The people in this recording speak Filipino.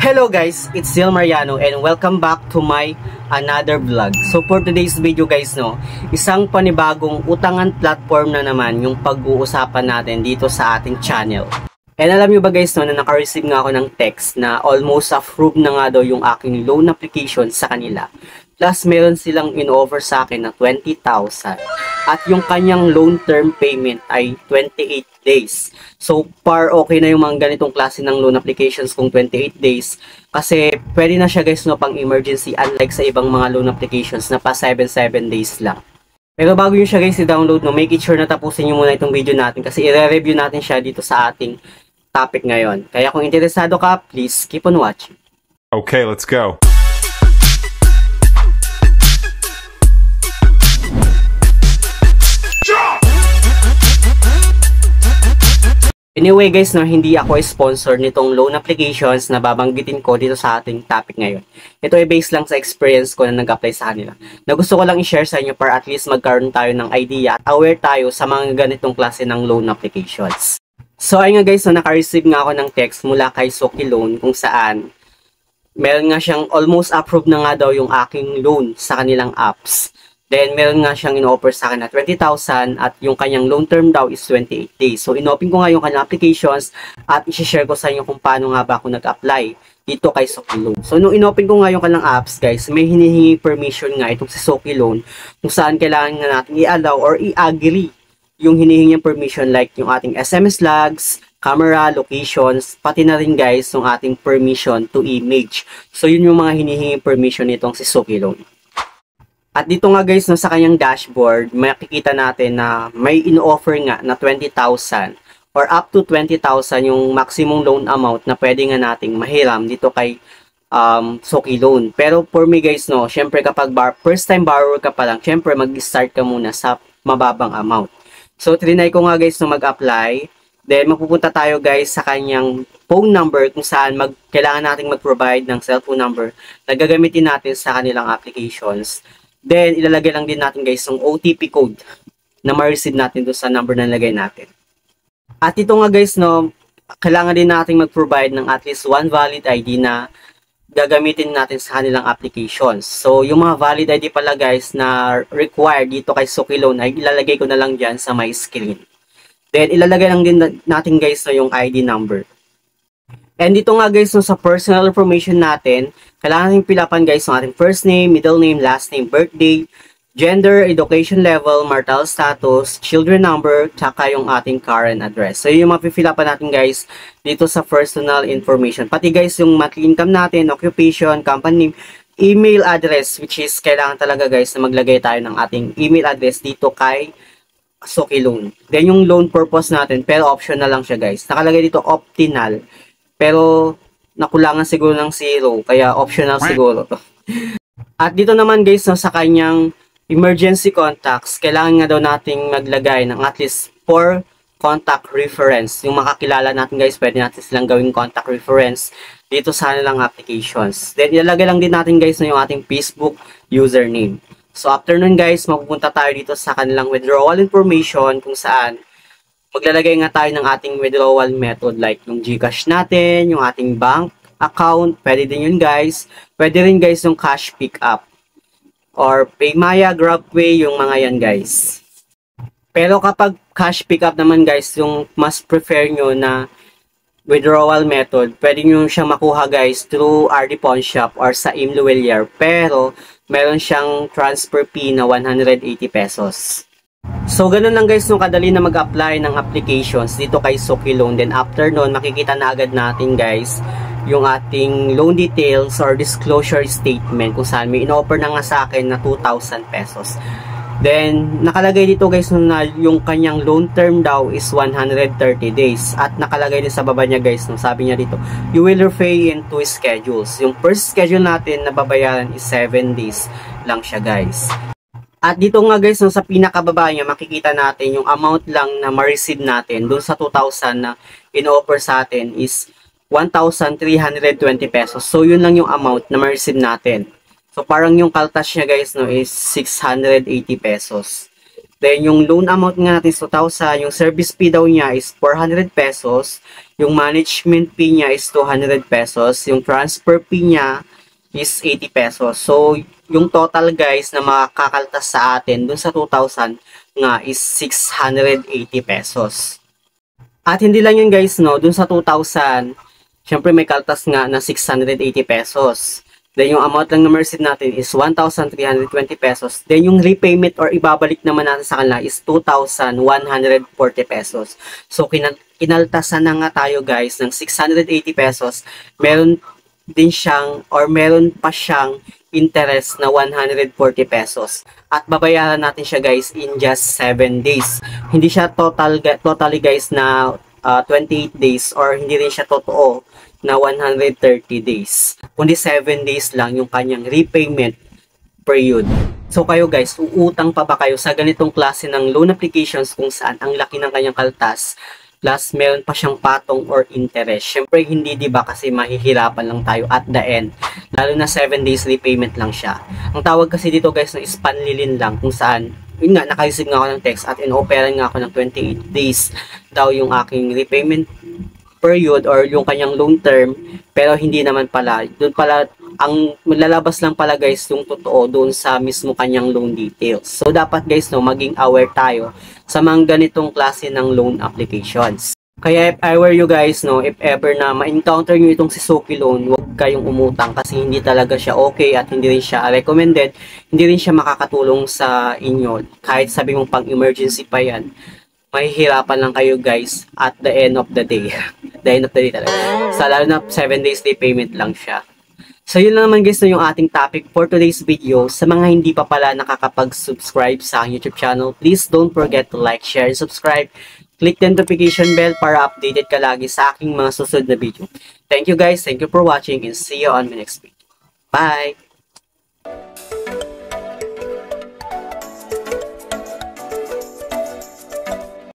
Hello guys, it's Zil Mariano and welcome back to my another vlog. So for today's video guys, isang panibagong utangan platform na naman yung pag-uusapan natin dito sa ating channel. And alam nyo ba guys na naka-receive nga ako ng text na almost approved na nga daw yung aking loan application sa kanila. Plus meron silang in-offer sa akin na 20,000 at yung kanyang loan term payment ay 28 days. So par okay na yung mga ganitong klase ng loan applications kung 28 days kasi pwede na siya guys pang emergency, unlike sa ibang mga loan applications na pa 7 days lang. Pero bago yun siya guys i-download, make it sure na tapusin nyo muna itong video natin kasi i-review natin siya dito sa ating topic ngayon. Kaya kung interesado ka, please keep on watching. Okay, let's go. Anyway guys, hindi ako sponsor nitong loan applications na babanggitin ko dito sa ating topic ngayon. Ito ay based lang sa experience ko na nag-apply sa kanila. Na gusto ko lang i-share sa inyo para at least magkaroon tayo ng idea at aware tayo sa mga ganitong klase ng loan applications. So ayun nga guys, naka-receive nga ako ng text mula kay Soki Loan kung saan meron nga siyang almost approved na nga daw yung aking loan sa kanilang apps. Then, meron nga siyang in-offer sa akin na 20,000 at yung kanyang loan term daw is 28 days. So, in-open ko nga yung kanyang applications at i-share ko sa inyo kung paano nga ba ako nag-apply dito kay Soki Loan. So, nung in-open ko nga yung kanyang apps, guys, may hinihingi permission nga itong si Soki Loan kung saan kailangan nga natin i-allow or i-agree yung hinihingi permission like yung ating SMS logs, camera, locations, pati na rin guys yung ating permission to image. So, yun yung mga hinihingi permission nitong si Soki Loan. At dito nga guys, sa kanyang dashboard, makikita natin na may in-offer nga na 20,000 or up to 20,000 yung maximum loan amount na pwede nga nating mahiram dito kay Soki Loan. Pero for me guys, syempre kapag first time borrower ka pa lang, syempre mag-start ka muna sa mababang amount. So trinay ko nga guys mag-apply. Then mapupunta tayo guys sa kanyang phone number kung saan kailangan nating mag-provide ng cellphone number na gagamitin natin sa kanilang applications. Then, ilalagay lang din natin guys yung OTP code na ma-receive natin doon sa number na nilagay natin. At ito nga guys, kailangan din natin mag-provide ng at least one valid ID na gagamitin natin sa kanilang applications. So, yung mga valid ID pala guys na required dito kay Soki Loan ay ilalagay ko na lang dyan sa my screen. Then, ilalagay lang din natin guys yung ID number. And dito nga guys, sa personal information natin, kailangan natin pilapan guys yung ating first name, middle name, last name, birthday, gender, education level, marital status, children number, tsaka yung ating current address. So yung mapipilapan natin guys dito sa personal information. Pati guys yung monthly income natin, occupation, company name, email address, which is kailangan talaga guys na maglagay tayo ng ating email address dito kay Soki Loan. Then yung loan purpose natin, pero optional lang siya guys. Nakalagay dito optional. Pero nakulangan siguro ng 0, kaya optional siguro to. At dito naman guys, sa kanyang emergency contacts, kailangan nga daw nating maglagay ng at least 4 contact reference. Yung makakilala natin guys, pwede natin silang gawing contact reference dito sa kanilang applications. Then ilalagay lang din natin guys yung ating Facebook username. So after nun guys, mapupunta tayo dito sa kanilang withdrawal information kung saan maglalagay nga tayo ng ating withdrawal method like yung GCash natin, yung ating bank account, pwede din yun guys. Pwede rin guys yung cash pick up or PayMaya, GrabPay, yung mga yan guys. Pero kapag cash pick up naman guys, yung mas prefer nyo na withdrawal method, pwede nyo siyang makuha guys through RD Pawn Shop or sa Imluwelier. Pero meron siyang transfer fee na 180 pesos. So, ganun lang guys nung kadali na mag-apply ng applications dito kay Soki Loan. Then after nun, makikita na agad natin guys yung ating loan details or disclosure statement kung saan may in-offer na nga sa akin na 2,000 pesos. Then, nakalagay dito guys na yung kanyang loan term daw is 130 days. At nakalagay din sa baba niya guys, sabi niya dito, you will repay in 2 schedules. Yung first schedule natin na babayaran is 7 days lang siya guys. At dito nga guys, sa pinakababa niya, makikita natin yung amount lang na ma-receive natin doon sa 2,000 na in-offer sa atin is 1,320 pesos. So, yun lang yung amount na ma-receive natin. So, parang yung kaltas niya guys is 680 pesos. Then, yung loan amount nga natin is 2,000. Yung service fee daw niya is 400 pesos. Yung management fee niya is 200 pesos. Yung transfer fee niya is 80 pesos. So, yung total guys na makakakaltas sa atin dun sa 2,000 nga is 680 pesos. At hindi lang yun guys, no, dun sa 2,000, syempre may kaltas nga na 680 pesos. Then yung amount lang na ma-receive natin is 1,320 pesos. Then yung repayment or ibabalik naman natin sa kanila is 2,140 pesos. So kinaltasan na nga tayo guys ng 680 pesos. Meron din siyang or meron pa siyang interest na 140 pesos. At babayaran natin siya guys in just 7 days. Hindi siya totally guys na 28 days or hindi rin siya totoo na 130 days. Kundi 7 days lang yung kanyang repayment period. So kayo guys, uutang pa ba kayo sa ganitong klase ng loan applications kung saan ang laki ng kanyang kaltas plus meron pa siyang patong or interest? Syempre hindi, di ba, kasi mahihirapan lang tayo at the end. Lalo na 7 days repayment lang siya. Ang tawag kasi dito guys na is panlilin lang, kung saan yun nga, naka-receive nga ako ng text at in-operan nga ako ng 28 days daw yung aking repayment period or yung kanyang long term, pero hindi naman pala. Doon pala, ang lalabas lang pala guys yung totoo doon sa mismo kanyang loan details. So dapat guys, no, maging aware tayo sa mga ganitong klase ng loan applications. Kaya if I were you guys, no, if ever na ma-encounter nyo itong si Suki Loan, huwag kayong umutang kasi hindi talaga siya okay at hindi rin siya recommended, hindi rin siya makakatulong sa inyo. Kahit sabi mong pang-emergency pa yan, mahihirapan lang kayo guys at the end of the day. The end of the day talaga. Sa lalo na 7 days repayment lang siya. So yun lang naman guys na yung ating topic for today's video. Sa mga hindi pa pala nakakapag-subscribe sa YouTube channel, please don't forget to like, share, and subscribe. Click the notification bell para updated ka lagi sa aking mga susunod na video. Thank you guys, thank you for watching, and see you on my next video. Bye!